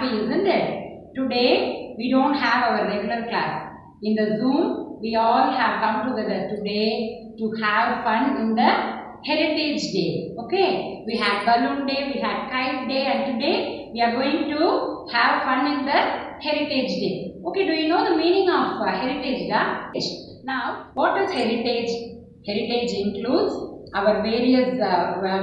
happy, isn't it? Today, we don't have our regular class. In the Zoom, we all have come together today to have fun in the Heritage Day. Okay, we had Balloon Day, we had Kite Day, and today we are going to have fun in the Heritage Day. Okay, do you know the meaning of Heritage Day? Now, what is heritage? Heritage includes our various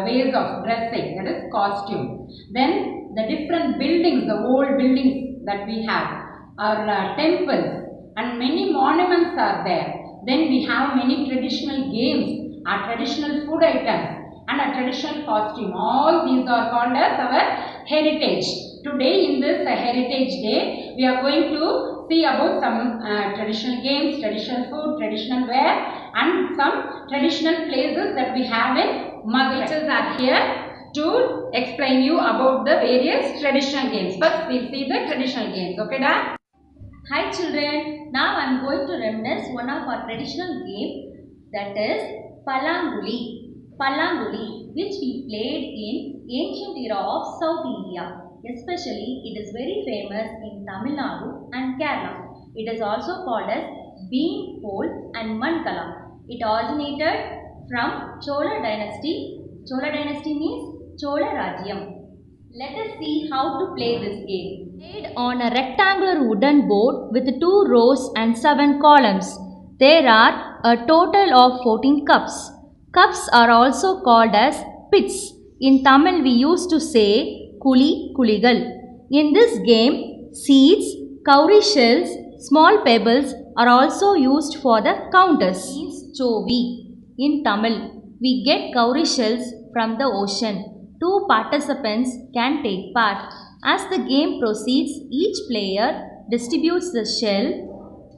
ways of dressing, that is costume. Then the different buildings, the old buildings that we have, our temples, and many monuments are there. Then we have many traditional games, our traditional food items, and our traditional costume. All these are called as our heritage. Today in this Heritage Day, we are going to see about some traditional games, traditional food, traditional wear, and some traditional places that we have in Madurai. Teachers are here to explain you about the various traditional games. First, we'll see the traditional games. Okay, da? Hi children, now I am going to reminisce one of our traditional game, that is Palanguli. Palanguli, which we played in ancient era of South India. Especially it is very famous in Tamil Nadu and Kerala. It is also called as bean pole and mankala. It originated from Chola dynasty. Chola dynasty means Chola Rajyam. Let us see how to play this game. Played on a rectangular wooden board with 2 rows and 7 columns. There are a total of 14 cups. Cups are also called as pits. In Tamil we used to say Kuli Kuligal. In this game, seeds, cowrie shells, small pebbles are also used for the counters. Means chovi. In Tamil, we get cowrie shells from the ocean. 2 participants can take part. As the game proceeds, each player distributes the shell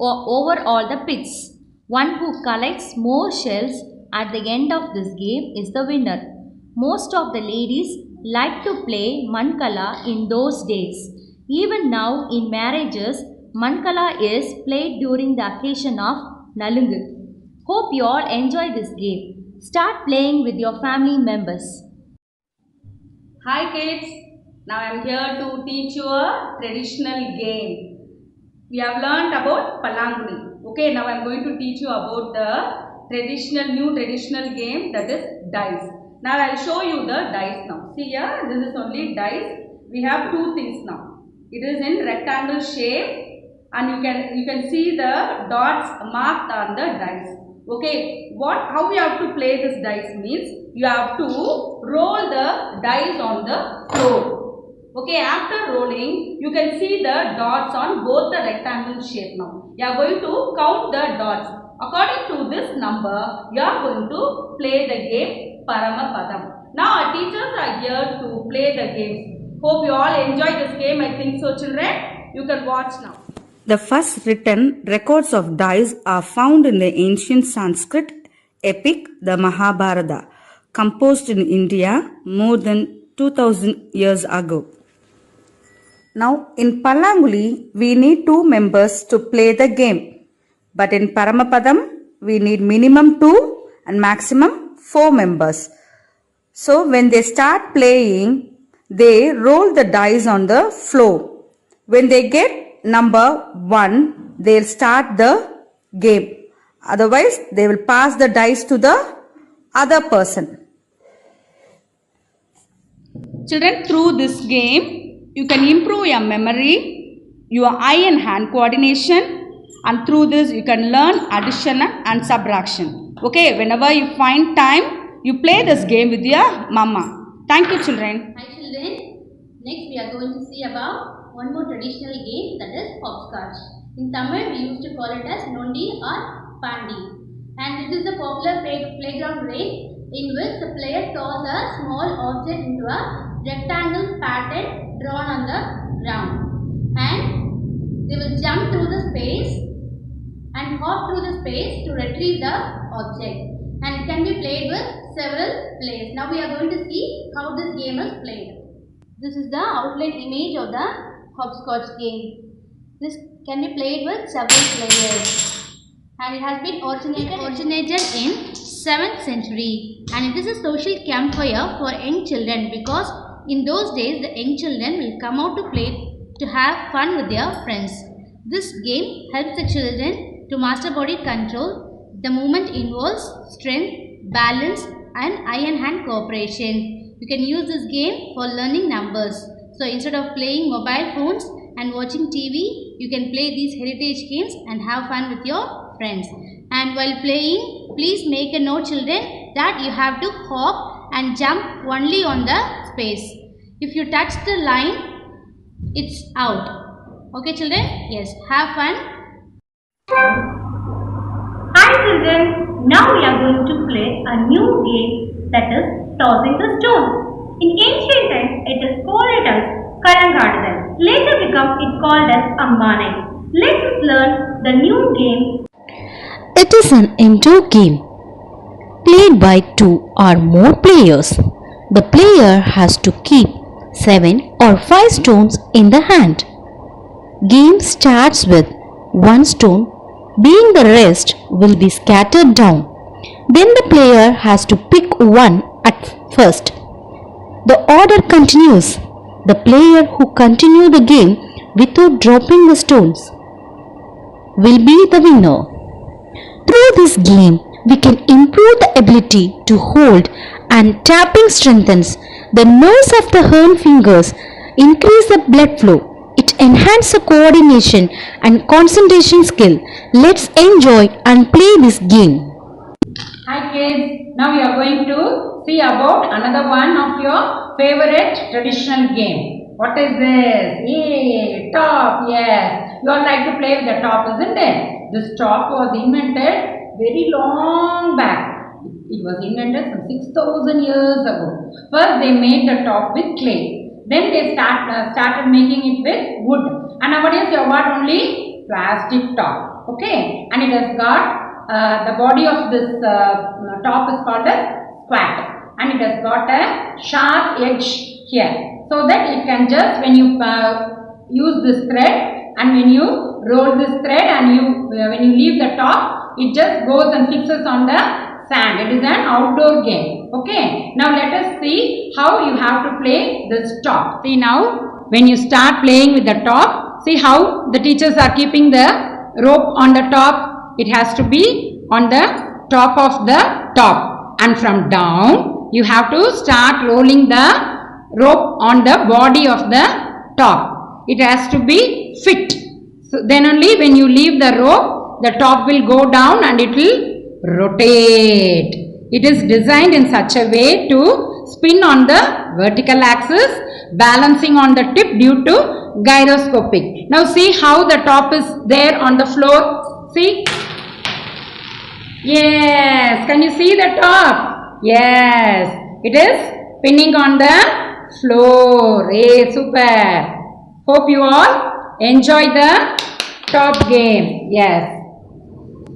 over all the pits. One who collects more shells at the end of this game is the winner. Most of the ladies like to play mankala in those days. Even now in marriages, mankala is played during the occasion of Nalungu. Hope you all enjoy this game. Start playing with your family members. Hi kids, now I am here to teach you a traditional game. We have learned about Palanguli. Okay, now I am going to teach you about the new traditional game, that is dice. Now I will show you the dice now. See here, this is only dice. We have 2 things now. It is in rectangle shape and you can see the dots marked on the dice. Okay, how we have to play this dice means you have to roll the dice on the floor. Okay, after rolling, you can see the dots on both the rectangle shape now. You are going to count the dots. According to this number, you are going to play the game Paramapadam. Now our teachers are here to play the games. Hope you all enjoy this game. I think so, children. You can watch now. The first written records of dice are found in the ancient Sanskrit epic, the Mahabharata, composed in India more than 2000 years ago. Now, in Palanguli, we need 2 members to play the game. But in Paramapadam, we need minimum 2 and maximum 4 members. So, when they start playing, they roll the dice on the floor. When they get number 1, they'll start the game. Otherwise, they will pass the dice to the other person. Children, through this game, you can improve your memory, your eye and hand coordination, and through this you can learn addition and subtraction. Okay, whenever you find time, you play this game with your mama. Thank you, children. Hi children. Next we are going to see about one more traditional game, that is hopscotch. In Tamil we used to call it as Nondi or Pandi. And it is a popular playground game in which the player throws a small object into a rectangle pattern drawn on the ground. And they will jump through the space and hop through the space to retrieve the object. And it can be played with several players. Now we are going to see how this game is played. This is the outline image of the hopscotch game. This can be played with several players. And it has been originated in 7th century. And it is a social campfire for young children, because in those days the young children will come out to play to have fun with their friends. This game helps the children to master body control. The movement involves strength, balance, and eye and hand cooperation. You can use this game for learning numbers. So instead of playing mobile phones and watching TV, you can play these heritage games and have fun with your friends. And while playing, please make a note, children, that you have to hop and jump only on the space. If you touch the line, it's out. Okay, children? Yes. Have fun. Hi children, now we are going to play a new game, that is tossing the stone. In ancient times, it is called as Kalangadadal. Later it called as Ambanai. Let us learn the new game. It is an indoor game played by 2 or more players. The player has to keep 7 or 5 stones in the hand. Game starts with 1 stone, being the rest will be scattered down. Then the player has to pick one at first. The order continues. The player who continue the game without dropping the stones will be the winner. Through this game, we can improve the ability to hold, and tapping strengthens the nerves of the hand fingers, increase the blood flow. It enhances the coordination and concentration skill. Let's enjoy and play this game. Hi kids, now we are going to see about another one of your favorite traditional game. What is this? Yay, top, yes. You all like to play with the top, isn't it? This top was invented very long back. It was invented some 6,000 years ago. First they made the top with clay. Then they started making it with wood. And nowadays you have got only plastic top. Okay. And it has got the body of this top is called as squat. And it has got a sharp edge here. So that it can just, when you use this thread, and when you roll this thread and when you leave the top, it just goes and fixes on the sand. It is an outdoor game. Okay. Now let us see how you have to play this top. See now, when you start playing with the top, see how the teachers are keeping the rope on the top. It has to be on the top of the top. And from down, you have to start rolling the rope on the body of the top. It has to be fit. So then only when you leave the rope, the top will go down and it will rotate. It is designed in such a way to spin on the vertical axis, balancing on the tip due to gyroscopic. Now see how the top is there on the floor. See? Yes. Can you see the top? Yes. It is spinning on the floor. Hey, super. Hope you all enjoy the top game. Yes.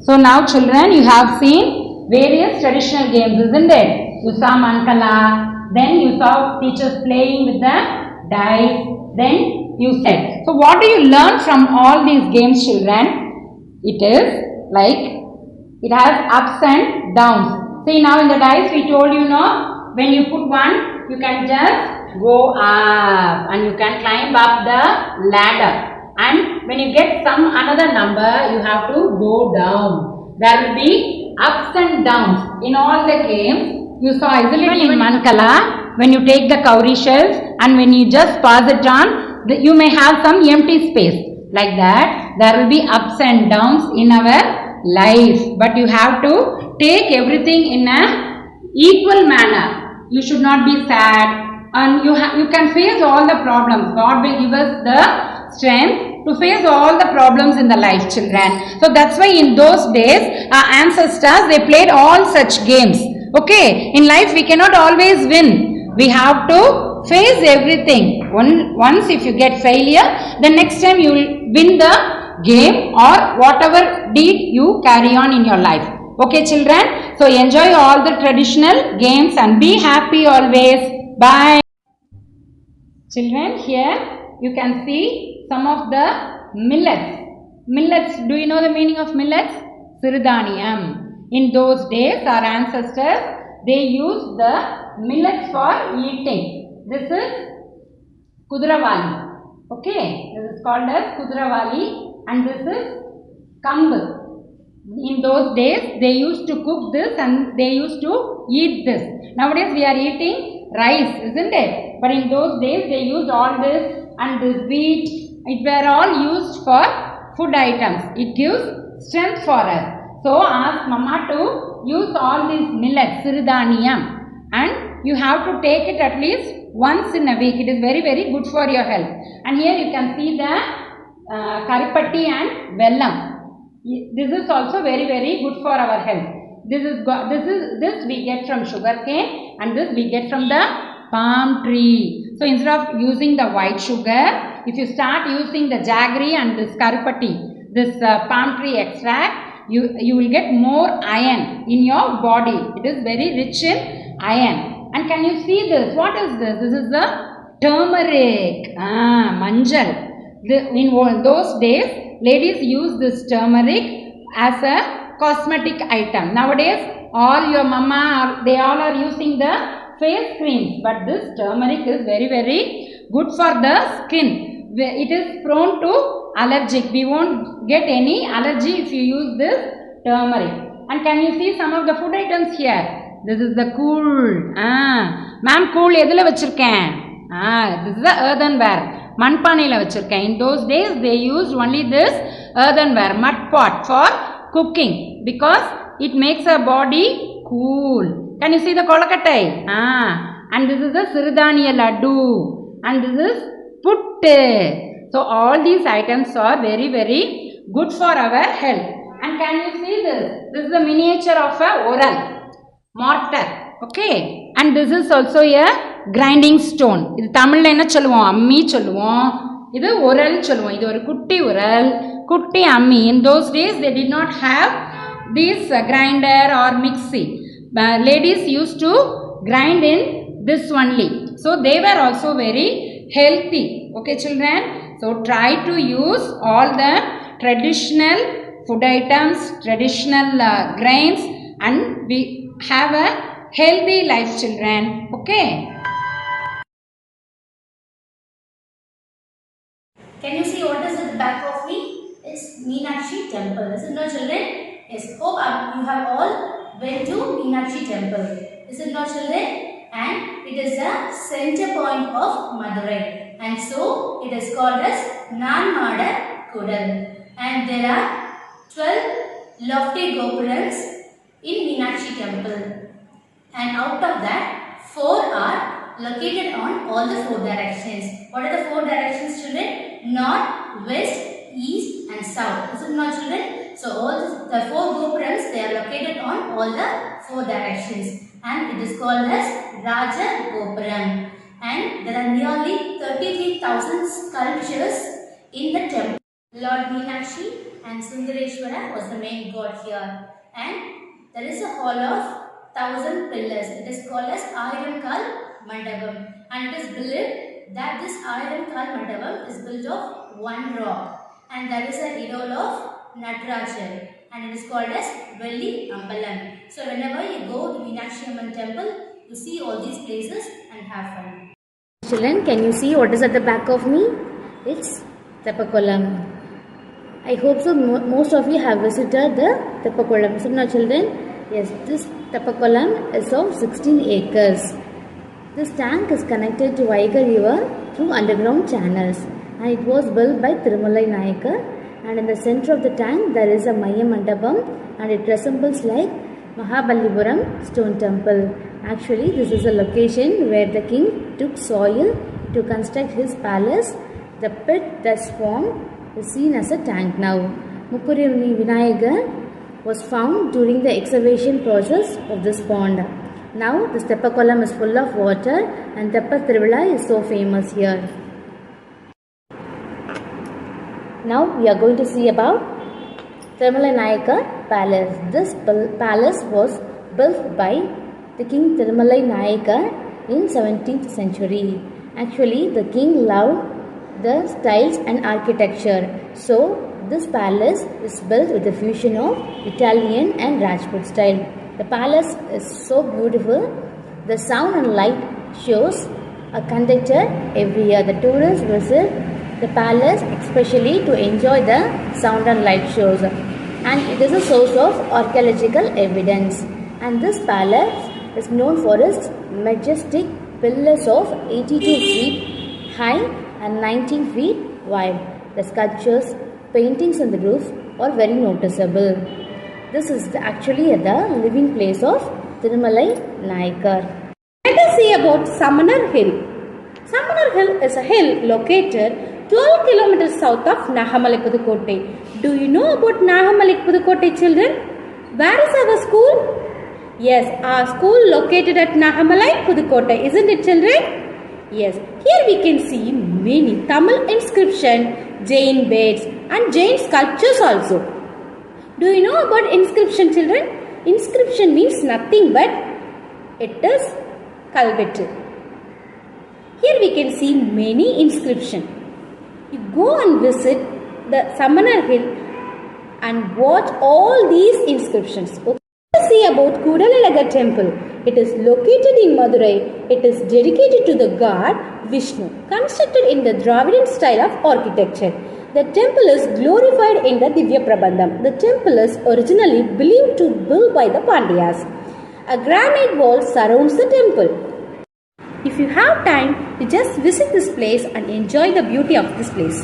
So now children, you have seen various traditional games, isn't it? You saw Mankala, then you saw teachers playing with the dice, then you said. So what do you learn from all these games, children? It is like, it has ups and downs. See now in the dice we told you, no, when you put one, you can just go up and you can climb up the ladder. And when you get some another number, you have to go down. There will be ups and downs. In all the games, you saw, isn't it, in Mankala, when you take the cowrie shells and when you just pass it on, you may have some empty space. Like that, there will be ups and downs in our life. But you have to take everything in a equal manner. You should not be sad. And you can face all the problems. God will give us the strength to face all the problems in the life, children. So that's why in those days, our ancestors, they played all such games. Okay, in life we cannot always win. We have to face everything. Once if you get failure, the next time you will win the game or whatever deed you carry on in your life. Okay, children. So enjoy all the traditional games and be happy always. Bye. Children, here you can see some of the millets. Millets, do you know the meaning of millets? Siridhaniyam. In those days, our ancestors, they used the millets for eating. This is Kudravali. Okay, this is called as Kudravali and this is Kambu. In those days, they used to cook this and they used to eat this. Nowadays, we are eating rice, isn't it? But in those days, they used all this and this wheat. It were all used for food items. It gives strength for us. So, ask Mama to use all these millets, Siridhaniyam, and you have to take it at least once in a week. It is very, very good for your health. And here you can see the Karipatti and Vellam. This is also very, very good for our health. This we get from sugarcane and this we get from the palm tree. So instead of using the white sugar, if you start using the jaggery and this Karipatti, this palm tree extract, you will get more iron in your body. It is very rich in iron. And can you see this? What is this? This is the turmeric. Manjal. In those days, ladies use this turmeric as a cosmetic item. Nowadays, all your mama, they all are using the face creams. But this turmeric is very, very good for the skin. It is prone to allergic. We won't get any allergy if you use this turmeric. And can you see some of the food items here? This is the cool. Ma'am, cool எதுல வச்சிருக்கேன்? This is the earthenware. மண்பானையில வச்சிருக்கேன். In those days, they used only this earthenware, mud pot for cooking because it makes our body cool. Can you see the kolakattai? And this is the Siridhaniya laddu. And this is puttu. So, all these items are very, very good for our health. And can you see this? This is the miniature of a oral mortar. Okay. And this is also a grinding stone. இது தமிழ்ல என்ன சொல்லுவோம்? அம்மி சொல்லுவோம். இது உரல் சொல்லுவோம். இது ஒரு குட்டி உரல், குட்டி அம்மி. In those days they did not have this grinder or mixie. Ladies used to grind in this only. So they were also very healthy. Okay children. So try to use all the traditional food items, traditional grains, and we have a healthy life children. Okay. Can you see what is at the back of me? It's Meenakshi temple. Is it not children? Yes. Hope you have all went to Meenakshi temple. Is it not children? And it is the center point of Madurai. And so it is called as Nanmada Kudal. And there are 12 lofty gopurams in Meenakshi temple. And out of that, 4 are located on all the 4 directions. What are the 4 directions children? North, west, east and south. Is it not children? So all the 4 gopurams, they are located on all the 4 directions. And it is called as Raja Gopuram. And there are nearly 33,000 sculptures in the temple. Lord Meenakshi and Sundareshwara was the main god here. And there is a hall of 1,000 pillars. It is called as Ayirankal Mandapam. And it is believed that this Ayirankal Mandapam is built of one rock. And there is an idol of Natarajar. And it is called as Velli Ambalam. So whenever you go to Meenakshi Amman temple, you see all these places and have fun. Children, can you see what is at the back of me? It's Teppakolam. I hope so most of you have visited the Teppakolam. So now children, yes, this Teppakolam is of 16 acres. This tank is connected to Vaiga river through underground channels and it was built by Thirumalai Nayakar, and in the center of the tank there is a Maya Mandapam and it resembles like Mahabalipuram stone temple. Actually this is a location where the king took soil to construct his palace. The pit thus formed is seen as a tank now. Mukkurivani Vinayagar was found during the excavation process of this pond. Now this Teppakolam is full of water and Teppa Thiruvizha is so famous here. Now we are going to see about Thirumalai Nayakar Palace. This palace was built by the King Thirumalai Nayakar in 17th century. Actually the king loved the styles and architecture. So this palace is built with a fusion of Italian and Rajput style. The palace is so beautiful. The sound and light shows are conducted every year. The tourists visit the palace especially to enjoy the sound and light shows, and it is a source of archaeological evidence. And this palace is known for its majestic pillars of 82 feet high and 19 feet wide. The sculptures, paintings on the roof are very noticeable. This is actually the living place of Thirumalai Nayakar. Let us see about Samanar Hill. Samanar Hill is a hill located 12 kilometers south of Nagamalik Pudukkottai. Do you know about Nagamalik Pudukkottai, children? Where is our school? Yes, our school located at Nagamalik Pudukkottai, isn't it, children? Yes, here we can see many Tamil inscription, Jain beds and Jain sculptures also. Do you know about inscription, children? Inscription means nothing but it is kalvettu. Here we can see many inscription. You go and visit the Samanar Hill and watch all these inscriptions. Okay. Let's see about Kudalalaga temple. It is located in Madurai. It is dedicated to the god Vishnu, constructed in the Dravidian style of architecture. The temple is glorified in the Divya Prabandham. The temple is originally believed to be built by the Pandyas. A granite wall surrounds the temple. If you have time, you just visit this place and enjoy the beauty of this place.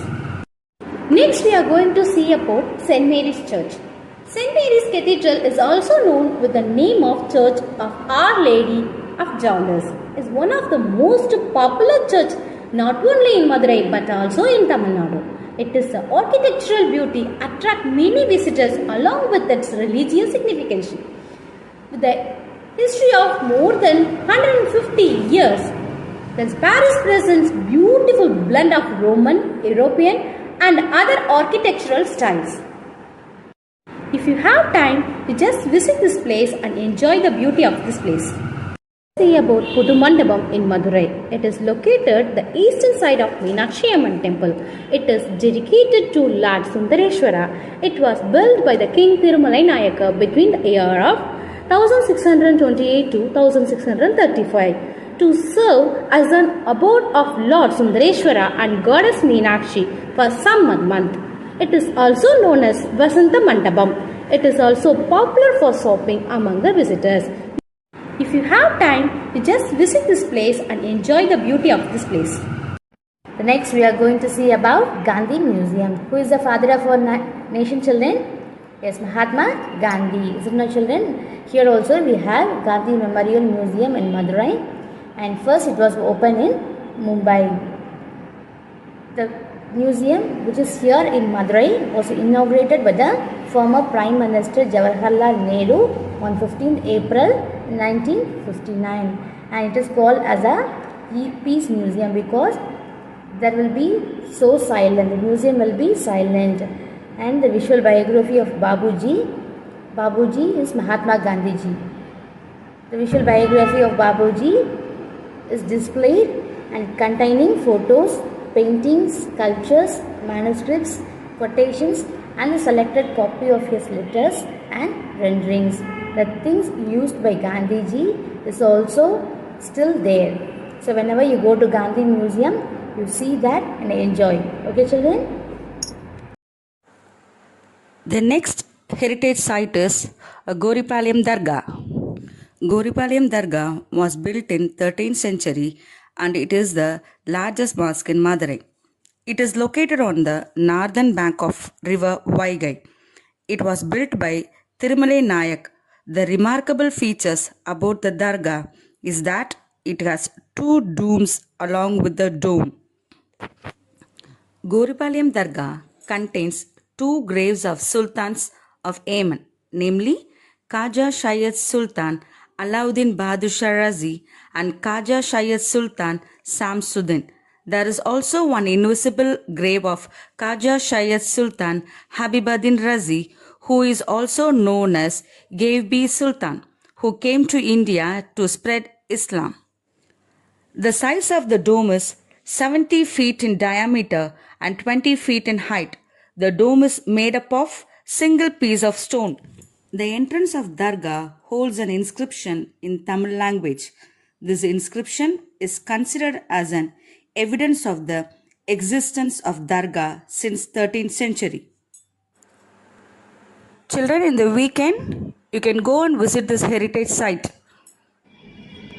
Next, we are going to see about St. Mary's Church. St. Mary's Cathedral is also known with the name of Church of Our Lady of Jaundice. It is one of the most popular church not only in Madurai but also in Tamil Nadu. It is the architectural beauty attract many visitors along with its religious significance. With the history of more than 150 years, the Paris presents beautiful blend of Roman, European and other architectural styles. If you have time, you just visit this place and enjoy the beauty of this place. See about Pudumandapam in Madurai. It is located the eastern side of Meenakshi Amman temple. It is dedicated to Lord Sundareshwara. It was built by the King Thirumalai Nayakar between the year of 1628 to 1635 to serve as an abode of Lord Sundareshwara and Goddess Meenakshi for some month. It is also known as Vasanta Mandapam. It is also popular for shopping among the visitors. If you have time, you just visit this place and enjoy the beauty of this place. The next we are going to see about Gandhi Museum. Who is the father of our nation, children? Yes, Mahatma Gandhi. Is it not, children? Here also we have Gandhi Memorial Museum in Madurai, and first it was opened in Mumbai. The museum, which is here in Madurai, was inaugurated by the former Prime Minister Jawaharlal Nehru on 15th April 1959, and it is called as a Peace Museum because there will be so silent. The museum will be silent, and the visual biography of Babuji. Babuji is Mahatma Gandhi ji. The visual biography of Babuji is displayed and containing photos, paintings, sculptures, manuscripts, quotations and a selected copy of his letters and renderings. The things used by Gandhi ji is also still there. So whenever you go to Gandhi Museum, you see that and enjoy. Okay, children? The next heritage site is Goripalayam Dargah. Goripalayam Dargah was built in 13th century and it is the largest mosque in Madurai. It is located on the northern bank of river Vaigai. It was built by Thirumalai Nayak. The remarkable features about the Dargah is that it has two domes along with the dome. Goripalayam Dargah contains two graves of sultans of Yemen, namely Khaja Syed Sultan Alauddin Bahadur Shah Razi and Khaja Syed Sultan Samsuddin. There is also one invisible grave of Khaja Syed Sultan Habibuddin Razi, who is also known as Gaibi Sultan, who came to India to spread Islam. The size of the dome is 70 feet in diameter and 20 feet in height. The dome is made up of single piece of stone. The entrance of Dargah holds an inscription in Tamil language. This inscription is considered as an evidence of the existence of Dargah since 13th century. Children, in the weekend, you can go and visit this heritage site.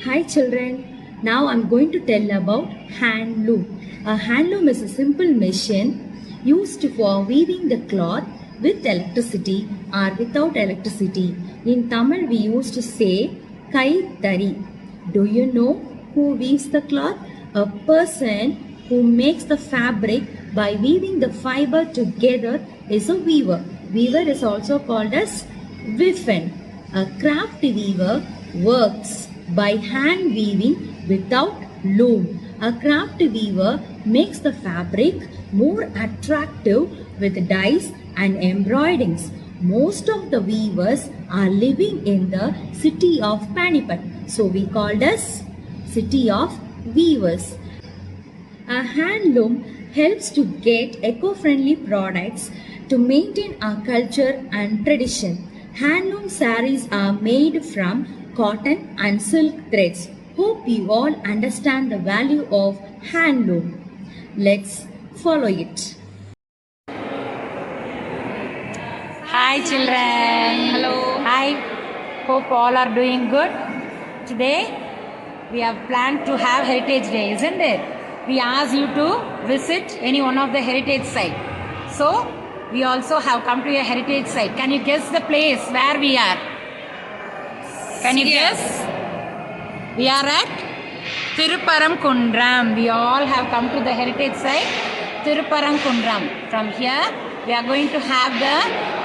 Hi children, now I'm going to tell about handloom. A handloom is a simple machine used for weaving the cloth with electricity or without electricity. In Tamil we used to say Kaithari. Do you know who weaves the cloth? A person who makes the fabric by weaving the fiber together is a weaver. Weaver is also called as Wiffen. A craft weaver works by hand weaving without loom. A craft weaver makes the fabric more attractive with dyes and embroiderings. Most of the weavers are living in the city of Panipat. So we called as city of weavers. A handloom helps to get eco-friendly products to maintain our culture and tradition. Handloom sarees are made from cotton and silk threads. Hope you all understand the value of handloom. Let's follow it. Hi children. Hello. Hi. Hope all are doing good. Today we have planned to have Heritage Day, isn't it? We asked you to visit any one of the heritage site. So we also have come to a heritage site. Can you guess the place where we are? Can you guess? We are at Thiruparamkundram. We all have come to the heritage site, Thiruparamkundram. From here, we are going to have the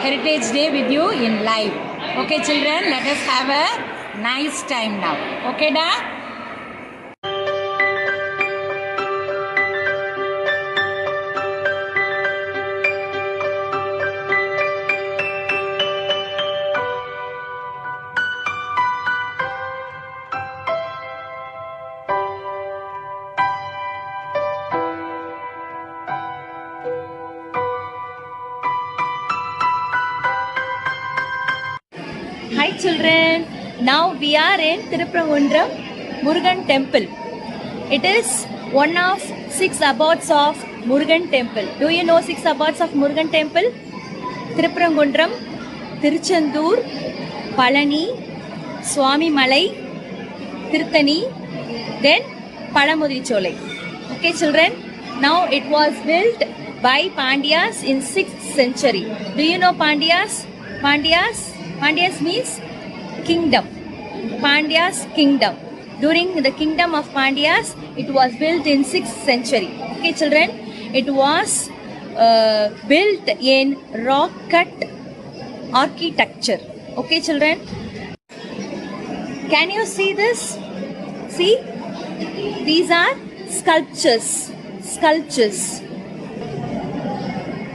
Heritage Day with you in live. Okay, children, let us have a nice time now. Okay, da? Hi children, now we are in Thiruparangundram Murugan temple. It is one of 6 abodes of Murugan temple. Do you know 6 abodes of Murugan temple? Thiruparangundram, Tiruchendur, Palani, Swami Malai, Tirthani, then Palamudicholai. Okay children, now it was built by Pandyas in 6th century. Do you know Pandyas? Pandyas means kingdom. Pandyas kingdom. During the kingdom of Pandyas, it was built in 6th century. Okay children, it was built in rock cut architecture. Okay children, can you see this? See, these are sculptures.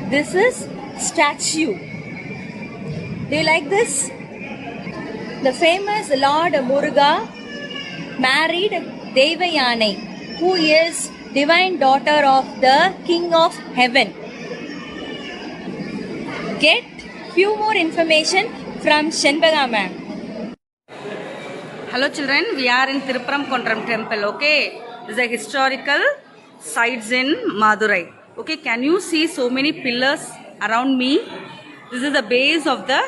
This is statue. Do you like this? The famous Lord Muruga married Devayanai, who is divine daughter of the King of Heaven. Get few more information from Shenbaga ma'am. Hello children, we are in Thiruparamkundram temple, okay? This is a historical sites in Madurai. Okay, can you see so many pillars around me? This is the base of the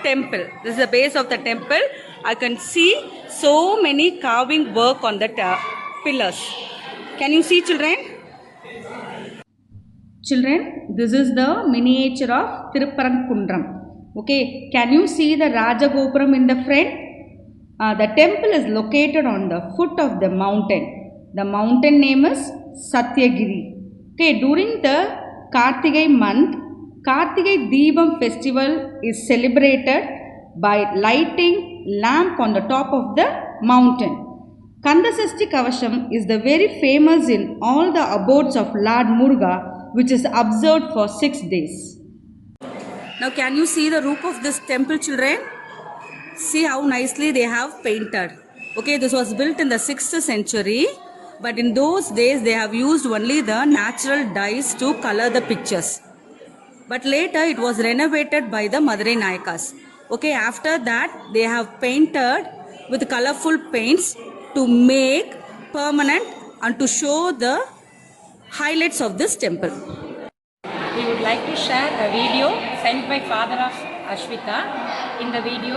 temple. This is the base of the temple. I can see so many carving work on the pillars. Can you see children? Children, this is the miniature of Thiruparamkundram. Okay, can you see the Rajagopuram in the front? The temple is located on the foot of the mountain. The mountain name is Satyagiri. Okay, during the Kartigai month, Kartigai Deepam festival is celebrated by lighting lamp on the top of the mountain. Kandasasti Kavasham is the very famous in all the abodes of Lord Muruga, which is observed for 6 days. Now can you see the roof of this temple children? See how nicely they have painted. Okay, this was built in the 6th century, but in those days they have used only the natural dyes to color the pictures. But later it was renovated by the Madurai Nayakas. Okay, after that they have painted with colorful paints to make permanent and to show the highlights of this temple. We would like to share a video sent by father of Ashwita. In the video,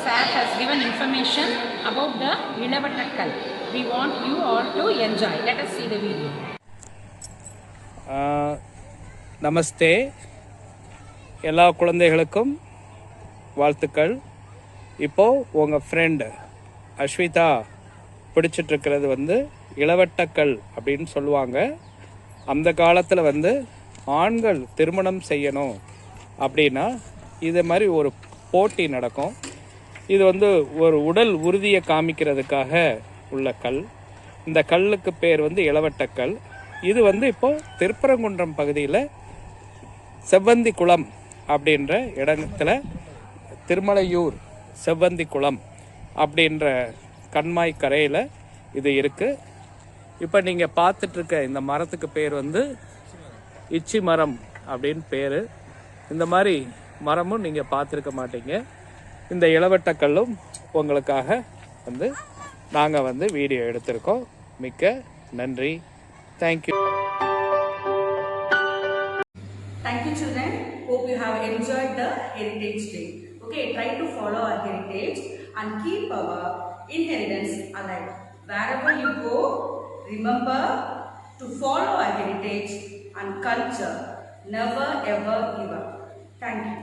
sir has given information about the Ilavattakkal. We want you all to enjoy. Let us see the video. நமஸ்தே, எல்லா குழந்தைகளுக்கும் வாழ்த்துக்கள். இப்போது உங்கள் friend Ashwitha பிடிச்சிட்ருக்கிறது வந்து இளவட்டக்கல் அப்படின்னு சொல்லுவாங்க. அந்த காலத்தில் வந்து ஆண்கள் திருமணம் செய்யணும் அப்படின்னா இது மாதிரி ஒரு போட்டி நடக்கும். இது வந்து ஒரு உடல் உறுதியை காமிக்கிறதுக்காக உள்ள கல். இந்த கல்லுக்கு பேர் வந்து இளவட்டக்கல். இது வந்து இப்போது திருப்பரங்குன்றம் பகுதியில் செவ்வந்தி குளம் அப்படின்ற இடத்துல, திருமலையூர் செவ்வந்தி குளம் அப்படின்ற கண்மாய் கரையில் இது இருக்குது. இப்போ நீங்கள் பார்த்துட்ருக்க இந்த மரத்துக்கு பேர் வந்து இச்சி மரம் அப்படின்னு பேர். இந்த மாதிரி மரமும் நீங்கள் பார்த்துருக்க மாட்டீங்க. இந்த இளவட்டக்கல்லும் உங்களுக்காக வந்து நாங்கள் வந்து வீடியோ எடுத்திருக்கோம். மிக்க நன்றி. Thank you. Thank you, children. Hope you have enjoyed the Heritage Day. Okay, try to follow our heritage and keep our inheritance alive. Wherever you go, remember to follow our heritage and culture. Never ever give up. Thank you.